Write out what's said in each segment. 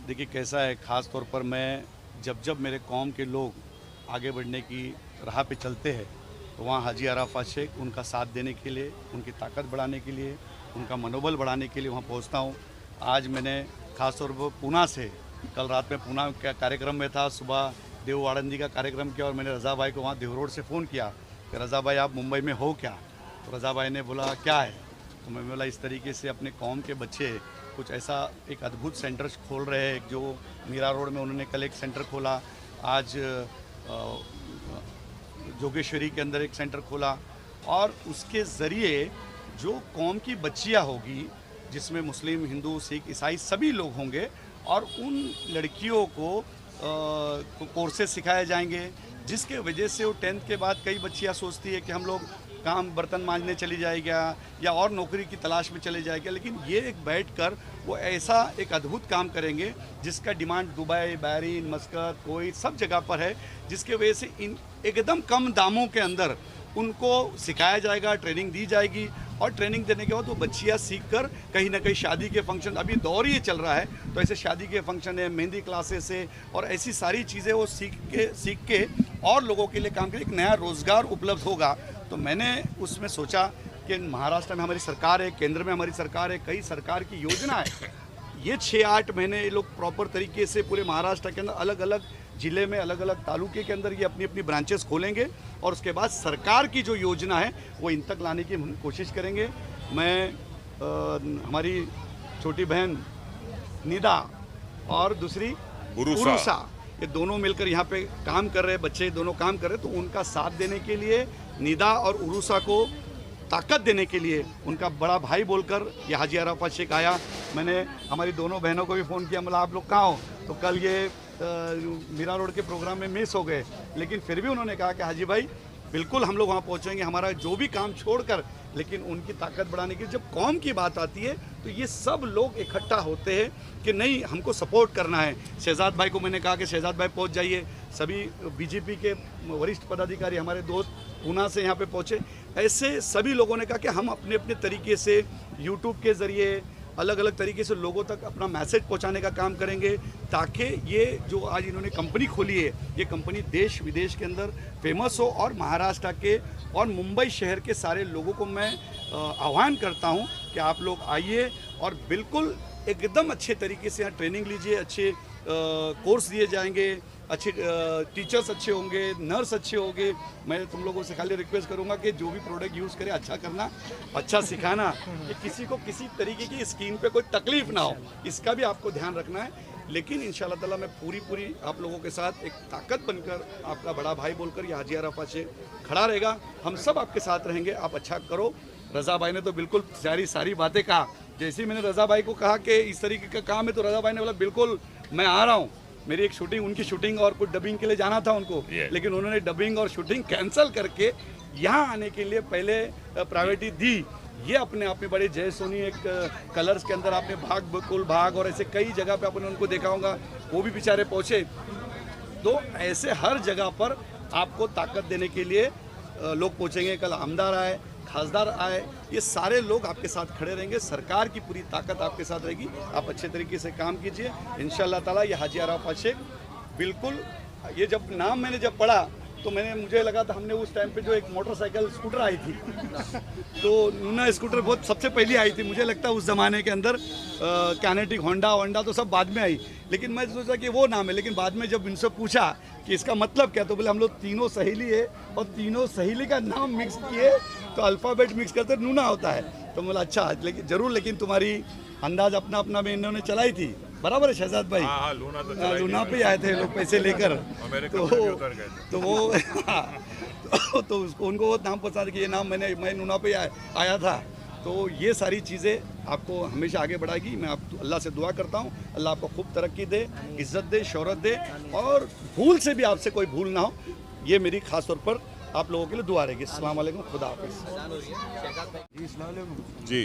देखिए कैसा है, ख़ास तौर पर मैं जब जब मेरे कौम के लोग आगे बढ़ने की राह पे चलते हैं तो वहाँ हाजी अराफात शेख उनका साथ देने के लिए, उनकी ताकत बढ़ाने के लिए, उनका मनोबल बढ़ाने के लिए वहाँ पहुँचता हूँ। आज मैंने ख़ास तौर पर पूना से, कल रात में पूना का कार्यक्रम में था, सुबह देव आड़ंदी का कार्यक्रम किया और मैंने रज़ा भाई को वहाँ देव रोड से फ़ोन किया कि रज़ा भाई आप मुंबई में हो क्या? तो रज़ा भाई ने बोला क्या है? तो मैं बोला इस तरीके से अपने कौम के बच्चे कुछ ऐसा एक अद्भुत सेंटर खोल रहे हैं, जो मीरा रोड में उन्होंने कल एक सेंटर खोला, आज जोगेश्वरी के अंदर एक सेंटर खोला और उसके ज़रिए जो कौम की बच्चियां होगी, जिसमें मुस्लिम, हिंदू, सिख, ईसाई सभी लोग होंगे और उन लड़कियों को कोर्सेज सिखाए जाएंगे, जिसके वजह से वो 10th के बाद कई बच्चियां सोचती है कि हम लोग काम बर्तन मांजने चली जाएगा या और नौकरी की तलाश में चले जाएगा, लेकिन ये एक बैठकर वो ऐसा एक अद्भुत काम करेंगे जिसका डिमांड दुबई, बहरीन, मस्कत, कोई सब जगह पर है, जिसके वजह से इन एकदम कम दामों के अंदर उनको सिखाया जाएगा, ट्रेनिंग दी जाएगी और ट्रेनिंग देने के बाद वो बच्चियाँ सीख कर कहीं ना कहीं शादी के फंक्शन, अभी दौर ये चल रहा है तो ऐसे शादी के फंक्शन है, मेहंदी क्लासेस है और ऐसी सारी चीज़ें वो सीख के और लोगों के लिए काम करें, एक नया रोज़गार उपलब्ध होगा। तो मैंने उसमें सोचा कि महाराष्ट्र में हमारी सरकार है, केंद्र में हमारी सरकार है, कई सरकार की योजना है, ये 6-8 महीने ये लोग प्रॉपर तरीके से पूरे महाराष्ट्र के अंदर अलग अलग ज़िले में, अलग अलग तालुके के अंदर ये अपनी अपनी ब्रांचेस खोलेंगे और उसके बाद सरकार की जो योजना है वो इन तक लाने की हम कोशिश करेंगे। मैं हमारी छोटी बहन निदा और दूसरी उरुसा, ये दोनों मिलकर यहाँ पे काम कर रहे, बच्चे दोनों काम कर रहे, तो उनका साथ देने के लिए, निदा और उरुसा को ताकत देने के लिए उनका बड़ा भाई बोलकर ये हाजी अराफात शेख आया। मैंने हमारी दोनों बहनों को भी फ़ोन किया, मतलब आप लोग कहाँ हो? तो कल ये मीरा रोड के प्रोग्राम में मिस हो गए, लेकिन फिर भी उन्होंने कहा कि हाजी भाई बिल्कुल हम लोग वहाँ पहुँचेंगे, हमारा जो भी काम छोड़कर, लेकिन उनकी ताकत बढ़ाने की जब कौम की बात आती है तो ये सब लोग इकट्ठा होते हैं कि नहीं हमको सपोर्ट करना है। शहजाद भाई को मैंने कहा कि शहजाद भाई पहुँच जाइए, सभी बीजेपी के वरिष्ठ पदाधिकारी हमारे दोस्त पूना से यहाँ पे पहुँचे, ऐसे सभी लोगों ने कहा कि हम अपने अपने तरीके से यूट्यूब के ज़रिए अलग अलग तरीके से लोगों तक अपना मैसेज पहुंचाने का काम करेंगे, ताकि ये जो आज इन्होंने कंपनी खोली है, ये कंपनी देश विदेश के अंदर फेमस हो और महाराष्ट्र के और मुंबई शहर के सारे लोगों को मैं आह्वान करता हूं कि आप लोग आइए और बिल्कुल एकदम अच्छे तरीके से यहाँ ट्रेनिंग लीजिए, अच्छे कोर्स दिए जाएंगे, अच्छे टीचर्स अच्छे होंगे, नर्स अच्छे होंगे। मैं तुम लोगों से खाली रिक्वेस्ट करूंगा कि जो भी प्रोडक्ट यूज़ करें अच्छा करना, अच्छा सिखाना, कि किसी को किसी तरीके की स्किन पे कोई तकलीफ ना हो, इसका भी आपको ध्यान रखना है। लेकिन इंशाल्लाह ताला मैं पूरी आप लोगों के साथ एक ताकत बनकर, आपका बड़ा भाई बोलकर ये हाजी अराफात शेख खड़ा रहेगा, हम सब आपके साथ रहेंगे, आप अच्छा करो। रज़ा भाई ने तो बिल्कुल सारी बातें कहा, जैसे ही मैंने रज़ा भाई को कहा कि इस तरीके का काम है तो रज़ा भाई ने बोला बिल्कुल मैं आ रहा हूँ। मेरी एक शूटिंग, उनकी शूटिंग और कुछ डबिंग के लिए जाना था उनको, लेकिन उन्होंने डबिंग और शूटिंग कैंसिल करके यहाँ आने के लिए पहले प्रायोरिटी दी। ये अपने आप में बड़े जय सोनी एक कलर्स के अंदर आपने भाग बिल्कुल भाग और ऐसे कई जगह पे आपने उनको देखा होगा, वो भी बेचारे पहुँचे। तो ऐसे हर जगह पर आपको ताकत देने के लिए लोग पहुँचेंगे। कल आमदार आए, खासदार आए, ये सारे लोग आपके साथ खड़े रहेंगे, सरकार की पूरी ताकत आपके साथ रहेगी। आप अच्छे तरीके से काम कीजिए, इंशाल्लाह ताला ये हाजी अराफात शेख बिल्कुल। ये जब नाम मैंने जब पढ़ा तो मुझे लगा था, हमने उस टाइम पे जो एक मोटरसाइकिल स्कूटर आई थी तो नूना स्कूटर बहुत सबसे पहली आई थी, मुझे लगता है उस ज़माने के अंदर कैनेटिक, होंडा तो सब बाद में आई, लेकिन मैं सोचा कि वो नाम है। लेकिन बाद में जब इनसे पूछा कि इसका मतलब क्या, तो बोले हम लोग तीनों सहेली है और तीनों सहेली का नाम मिक्स किए तो अल्फ़ाबेट मिक्स करते नूना होता है। तो बोला अच्छा, लेकिन ज़रूर, लेकिन तुम्हारी अंदाज़ अपना अपना में इन्होंने चलाई थी, बराबर है शहजाद भाई? हाँ, लूना पे आए थे लोग पैसे लेकर, तो वो तो उसको उनको वो नाम पसंद कि ये नाम मैं लूना पे आया था। तो ये सारी चीज़ें आपको हमेशा आगे बढ़ाएगी। मैं आप अल्लाह से दुआ करता हूँ, अल्लाह आपको खूब तरक्की दे, इज़्ज़त दे, शोहरत दे और भूल से भी आपसे कोई भूल ना हो, ये मेरी ख़ास तौर पर आप लोगों के लिए दुआ रहेगी। अस्सलाम वालेकुम, खुदा हाफ़िज़। जी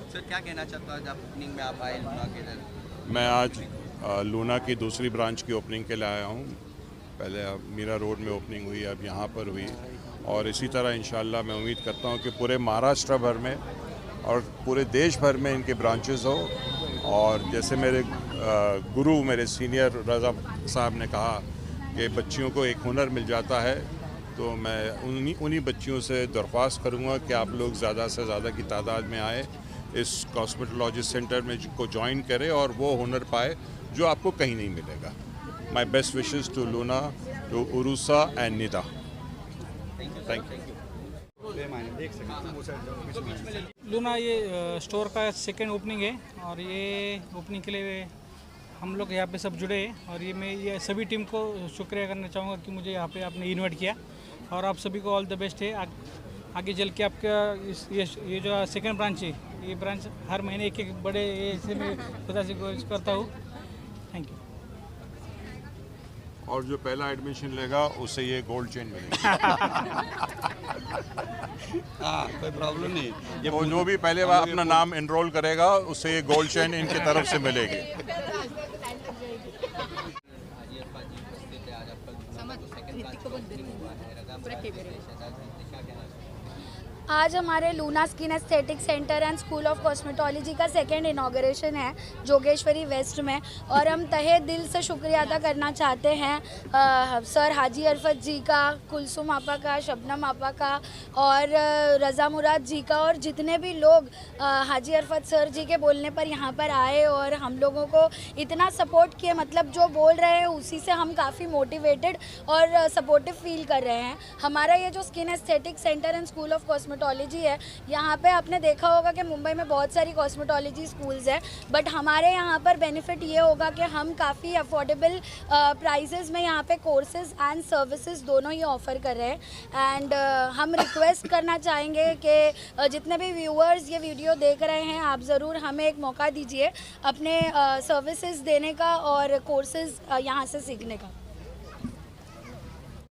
सर, क्या कहना चाहता हूँ आप ओपनिंग में आप आए लूना के इधर? मैं आज लूना की दूसरी ब्रांच की ओपनिंग के लिए आया हूँ। पहले मीरा रोड में ओपनिंग हुई, अब यहाँ पर हुई और इसी तरह इंशाल्लाह मैं उम्मीद करता हूँ कि पूरे महाराष्ट्र भर में और पूरे देश भर में इनके ब्रांचेस हो और जैसे मेरे गुरु मेरे सीनियर रज़ा साहब ने कहा कि बच्चियों को एक हुनर मिल जाता है, तो मैं उन्हीं बच्चियों से दरख्वास्त करूँगा कि आप लोग ज़्यादा से ज़्यादा की तादाद में आए, इस कॉस्मेटोलॉजिस्ट सेंटर में को ज्वाइन करें और वो हुनर पाए जो आपको कहीं नहीं मिलेगा। My best wishes to Luna, to Urusa and Nida. Thank you. Luna ये स्टोर का सेकेंड ओपनिंग है और ये ओपनिंग के लिए हम लोग यहाँ पे सब जुड़े हैं और मैं ये सभी टीम को शुक्रिया करना चाहूँगा कि मुझे यहाँ पे आपने इनवाइट किया और आप सभी को ऑल द बेस्ट है। आगे चल के आपका ये जो सेकेंड ब्रांच है, ये ब्रांच हर महीने एक बड़े ऐसे में खुदा से कोशिश करता हूँ। Thank you. और जो पहला एडमिशन लेगा उसे ये गोल्ड चेन मिलेगी। हाँ, कोई प्रॉब्लम नहीं। ये वो जो भी पहले बार अपना नाम एनरोल करेगा उसे ये गोल्ड चेन इनकी तरफ से मिलेगी। आज हमारे Luna skin aesthetic centre and school of cosmetology का सेकेंड इनॉग्रेशन है जोगेश्वरी वेस्ट में और हम तहे दिल से शुक्रिया अदा करना चाहते हैं सर हाजी अरफत जी का, कुलसुम आपा का, शबनम आपा का और रज़ा मुराद जी का और जितने भी लोग हाजी अरफत सर जी के बोलने पर यहाँ पर आए और हम लोगों को इतना सपोर्ट किए। मतलब जो बोल रहे हैं उसी से हम काफ़ी मोटिवेटेड और सपोर्टिव फील कर रहे हैं। हमारा ये जो skin aesthetic centre and school of cosmetology है, यहाँ पे आपने देखा होगा कि मुंबई में बहुत सारी कॉस्मेटोलॉजी स्कूल्स हैं, बट हमारे यहाँ पर बेनिफिट ये होगा कि हम काफ़ी अफोर्डेबल प्राइसेस में यहाँ पे कोर्सेज एंड सर्विसेज दोनों ही ऑफ़र कर रहे हैं। एंड हम रिक्वेस्ट करना चाहेंगे कि जितने भी व्यूअर्स ये वीडियो देख रहे हैं, आप ज़रूर हमें एक मौका दीजिए अपने सर्विसेज देने का और कोर्सेज यहाँ से सीखने का।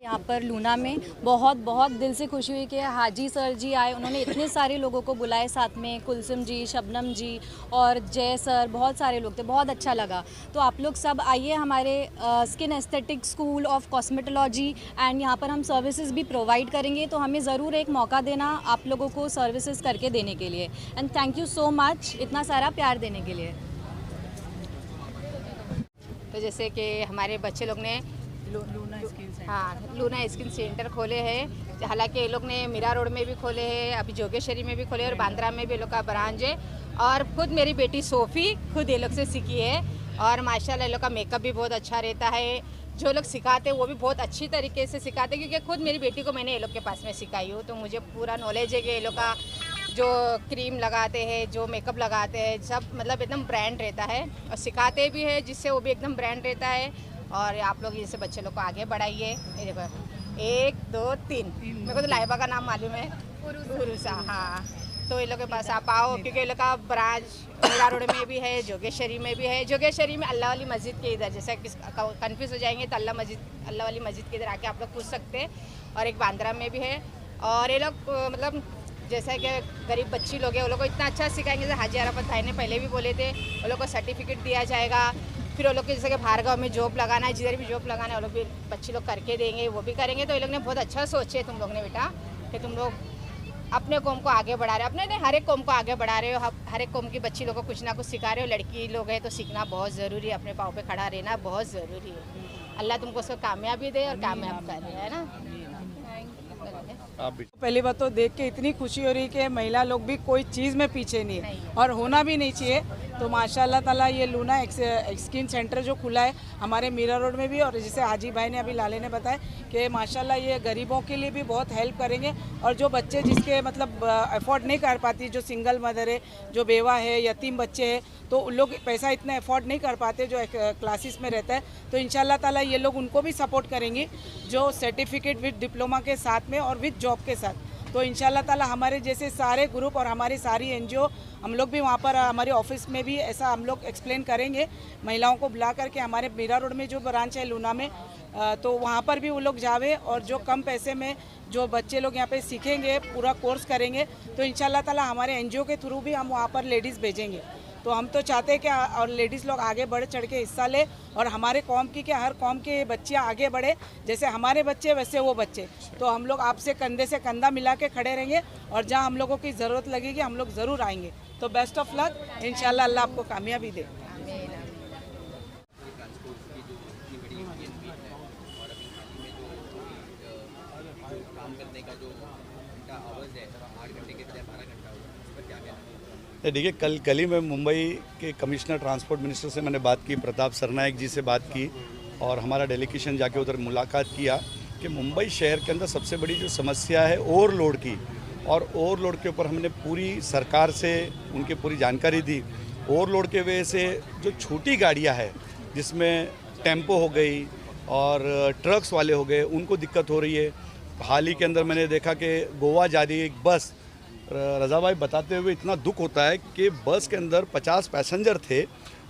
यहाँ पर लूना में बहुत बहुत दिल से खुशी हुई कि हाजी सर जी आए। उन्होंने इतने सारे लोगों को बुलाए साथ में, कुलसुम जी, शबनम जी और जय सर, बहुत सारे लोग थे, बहुत अच्छा लगा। तो आप लोग सब आइए हमारे skin aesthetic school of cosmetology and यहाँ पर हम सर्विसेज भी प्रोवाइड करेंगे, तो हमें ज़रूर एक मौका देना आप लोगों को सर्विसेज करके देने के लिए। And thank you so much इतना सारा प्यार देने के लिए। तो जैसे कि हमारे बच्चे लोग ने लूना स्किन सेंटर खोले हैं, हालांकि ये लोग ने मीरा रोड में भी खोले हैं, अभी जोगेश्वरी में भी खोले और बांद्रा में भी ये लोग का ब्रांच है। और खुद मेरी बेटी सोफ़ी खुद ये लोग से सीखी है और माशाल्लाह ये लोग का मेकअप भी बहुत अच्छा रहता है। जो लोग सिखाते हैं वो भी बहुत अच्छी तरीके से सिखाते हैं, क्योंकि खुद मेरी बेटी को मैंने ये लोग के पास में सिखाई हूँ, तो मुझे पूरा नॉलेज है कि ये लोग का जो क्रीम लगाते हैं, जो मेकअप लगाते हैं, सब मतलब एकदम ब्रांड रहता है और सिखाते भी है जिससे वो भी एकदम ब्रांड रहता है। और आप लोग जैसे बच्चे लोग को आगे बढ़ाइए। ये देखो 1 2 3 मेरे को तो लाइबा का नाम मालूम है, उरूसा। हाँ, तो ये लोग के पास आप आओ, क्योंकि ये लोग का ब्रांच मीरा रोड में भी है, जोगेश्वरी में भी है। जोगेश्वरी में अल्लाह वाली मस्जिद के इधर, जैसे कन्फ्यूज़ हो जाएंगे तो अल्लाह वाली मस्जिद के इधर आके आप लोग पूछ सकते हैं। और एक बांद्रा में भी है। और ये लोग मतलब जैसा कि गरीब बच्ची लोग हैं, वो लोग को इतना अच्छा सिखाएंगे। जैसे हाजी अरफत भाई ने पहले भी बोले थे, वो लोग को सर्टिफिकेट दिया जाएगा। फिर वो लोग जैसे कि बाहर गाँव में जॉब लगाना है, जिधर भी जॉब लगाना है वो लोग भी बच्चे लोग करके देंगे, वो भी करेंगे। तो ये लोग ने बहुत अच्छा सोचे तुम लोग ने बेटा, कि तुम लोग अपने कौम को आगे बढ़ा रहे हो, अपने हर एक कौम को आगे बढ़ा रहे हो, हर एक कौम की बच्ची लोगों को कुछ ना कुछ सिखा रहे हो। लड़की लोग हैं तो सीखना बहुत ज़रूरी है, अपने पाँव पे खड़ा रहना बहुत ज़रूरी है। अल्लाह तुमको उसको कामयाबी दे और कामयाब करे, है ना। पहली बात तो देख के इतनी खुशी हो रही कि महिला लोग भी कोई चीज़ में पीछे नहीं है और होना भी नहीं चाहिए। तो माशाल्लाह ताला ये लूना स्किन सेंटर जो खुला है हमारे मीरा रोड में भी, और जैसे हाजी भाई ने अभी लाले ने बताया कि माशाल्लाह ये गरीबों के लिए भी बहुत हेल्प करेंगे। और जो बच्चे जिसके मतलब अफोर्ड नहीं कर पाती, जो सिंगल मदर है, जो बेवा है, यतीम बच्चे हैं, तो उन लोग पैसा इतना अफोर्ड नहीं कर पाते जो क्लासेस में रहता है, तो इंशाल्लाह ताला ये लोग उनको भी सपोर्ट करेंगे, जो सर्टिफिकेट विद डिप्लोमा के साथ में और विद जॉब के साथ। तो इंशाल्लाह ताला हमारे जैसे सारे ग्रुप और हमारी सारी एनजीओ, हम लोग भी वहाँ पर हमारे ऑफिस में भी ऐसा हम लोग एक्सप्लेन करेंगे महिलाओं को बुला करके। हमारे मीरा रोड में जो ब्रांच है लूना में, तो वहाँ पर भी वो लोग जावे और जो कम पैसे में जो बच्चे लोग यहाँ पे सीखेंगे, पूरा कोर्स करेंगे, तो इंशाल्लाह ताला हमारे एनजीओ के थ्रू भी हम वहाँ पर लेडीज़ भेजेंगे। तो हम तो चाहते हैं कि और लेडीज़ लोग आगे बढ़ चढ़ के हिस्सा ले और हमारे कौम की, हर कौम के बच्चियाँ आगे बढ़े, जैसे हमारे बच्चे वैसे वो बच्चे। तो हम लोग आपसे कंधे से कंधा मिला के खड़े रहेंगे और जहाँ हम लोगों की ज़रूरत लगेगी हम लोग ज़रूर आएंगे। तो बेस्ट ऑफ लक, इंशाल्लाह अल्लाह आपको कामयाबी दे। देखिए, कल ही मैं मुंबई के कमिश्नर ट्रांसपोर्ट मिनिस्टर से मैंने बात की, प्रताप सरनायक जी से बात की, और हमारा डेलीगेशन जाके उधर मुलाकात किया कि मुंबई शहर के अंदर सबसे बड़ी जो समस्या है ओवरलोड की, और ओवरलोड के ऊपर हमने पूरी सरकार से उनकी पूरी जानकारी दी। ओवरलोड के वजह से जो छोटी गाड़ियां हैं, जिसमें टेम्पो हो गई और ट्रक्स वाले हो गए, उनको दिक्कत हो रही है। हाल ही के अंदर मैंने देखा कि गोवा जा रही एक बस, रज़ा भाई बताते हुए इतना दुख होता है कि बस के अंदर 50 पैसेंजर थे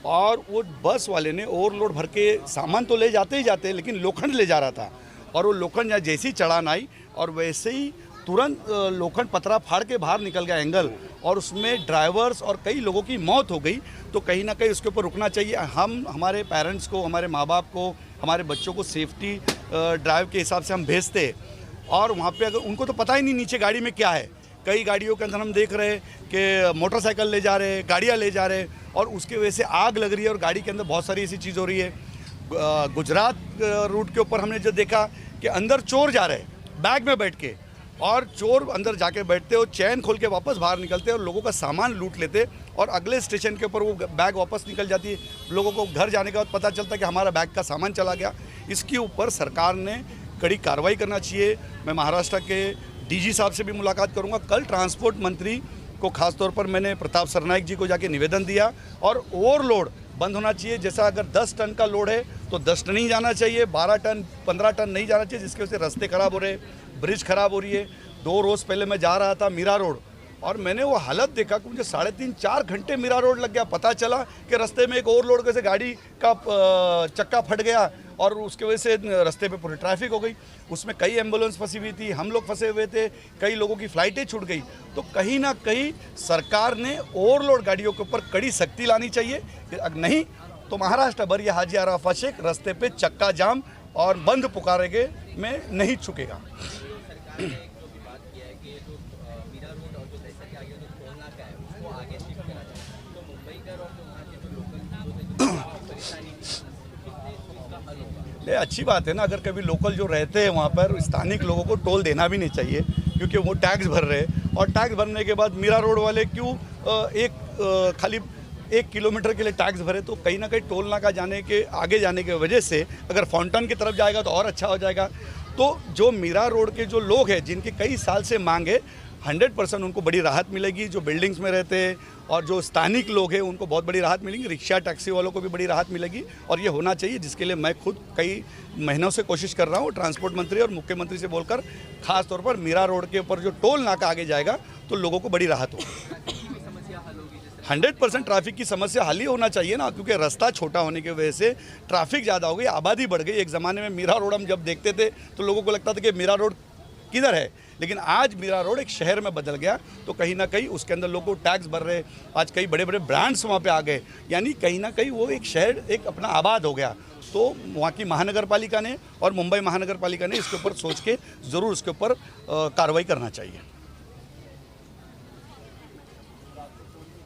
और वो बस वाले ने ओवरलोड भर के सामान तो ले जाते ही जाते, लेकिन लोखंड ले जा रहा था, और वो लोखंड जैसी चढ़ान आई और वैसे ही तुरंत लोखंड पतरा फाड़ के बाहर निकल गया एंगल, और उसमें ड्राइवर्स और कई लोगों की मौत हो गई। तो कहीं ना कहीं उसके ऊपर रुकना चाहिए। हम हमारे पेरेंट्स को, हमारे माँ बाप को, हमारे बच्चों को सेफ्टी ड्राइव के हिसाब से हम भेजते, और वहाँ पे अगर उनको तो पता ही नहीं नीचे गाड़ी में क्या है। कई गाड़ियों के अंदर हम देख रहे हैं कि मोटरसाइकिल ले जा रहे हैं, गाड़ियाँ ले जा रहे हैं, और उसके वजह से आग लग रही है और गाड़ी के अंदर बहुत सारी ऐसी चीज़ हो रही है। गुजरात रूट के ऊपर हमने जो देखा कि अंदर चोर जा रहे हैं बैग में बैठ के, और चोर अंदर जाके बैठते और चैन खोल के वापस बाहर निकलते और लोगों का सामान लूट लेते, और अगले स्टेशन के ऊपर वो बैग वापस निकल जाती है। लोगों को घर जाने के बाद पता चलता है कि हमारा बैग का सामान चला गया। इसके ऊपर सरकार ने कड़ी कार्रवाई करना चाहिए। मैं महाराष्ट्र के डीजी साहब से भी मुलाकात करूंगा। कल ट्रांसपोर्ट मंत्री को खास तौर पर मैंने प्रताप सरनायक जी को जाके निवेदन दिया, और ओवरलोड बंद होना चाहिए। जैसा अगर 10 टन का लोड है तो 10 टन ही जाना चाहिए, 12 टन 15 टन नहीं जाना चाहिए, जिसकी वजह से रास्ते ख़राब हो रहे, ब्रिज ख़राब हो रही है। 2 रोज़ पहले मैं जा रहा था मीरा रोड, और मैंने वो हालत देखा कि मुझे 3.5-4 घंटे मीरा रोड लग गया। पता चला कि रास्ते में एक ओवरलोड से गाड़ी का चक्का फट गया, और उसके वजह से रास्ते पे पूरी ट्रैफिक हो गई। उसमें कई एम्बुलेंस फंसी हुई थी, हम लोग फंसे हुए थे, कई लोगों की फ़्लाइटें छूट गई। तो कहीं ना कहीं सरकार ने ओवरलोड गाड़ियों के ऊपर कड़ी सख्ती लानी चाहिए। अगर नहीं तो महाराष्ट्र भर या हाजी आराफा शेख रास्ते पे चक्का जाम और बंद पुकारेंगे में नहीं चुकेगा। ये अच्छी बात है ना। अगर कभी लोकल जो रहते हैं वहाँ पर, स्थानिक लोगों को टोल देना भी नहीं चाहिए, क्योंकि वो टैक्स भर रहे हैं, और टैक्स भरने के बाद मीरा रोड वाले क्यों खाली 1 किलोमीटर के लिए टैक्स भरे। तो कहीं ना कहीं टोल नाका जाने के आगे जाने की वजह से अगर फाउंटेन की तरफ जाएगा तो और अच्छा हो जाएगा। तो जो मीरा रोड के जो लोग हैं, जिनकी कई साल से मांग है, 100% उनको बड़ी राहत मिलेगी। जो बिल्डिंग्स में रहते हैं और जो स्थानिक लोग हैं, उनको बहुत बड़ी राहत मिलेगी। रिक्शा टैक्सी वालों को भी बड़ी राहत मिलेगी, और ये होना चाहिए, जिसके लिए मैं खुद कई महीनों से कोशिश कर रहा हूँ। ट्रांसपोर्ट मंत्री और मुख्यमंत्री से बोलकर खास तौर पर मीरा रोड के ऊपर जो टोल नाका आगे जाएगा तो लोगों को बड़ी राहत होगी। 100% ट्रैफिक की समस्या हल ही होना चाहिए ना, क्योंकि रास्ता छोटा होने की वजह से ट्रैफिक ज़्यादा हो गई, आबादी बढ़ गई। एक ज़माने में मीरा रोड हम जब देखते थे तो लोगों को लगता था कि मीरा रोड किधर है, लेकिन आज मीरा रोड एक शहर में बदल गया। तो कहीं ना कहीं उसके अंदर लोगों को टैक्स भर रहे, आज कई बड़े बड़े ब्रांड्स वहाँ पे आ गए, यानी कहीं ना कहीं वो एक शहर एक अपना आबाद हो गया। तो वहाँ की महानगर पालिका ने और मुंबई महानगर पालिका ने इसके ऊपर सोच के ज़रूर इसके ऊपर कार्रवाई करना चाहिए।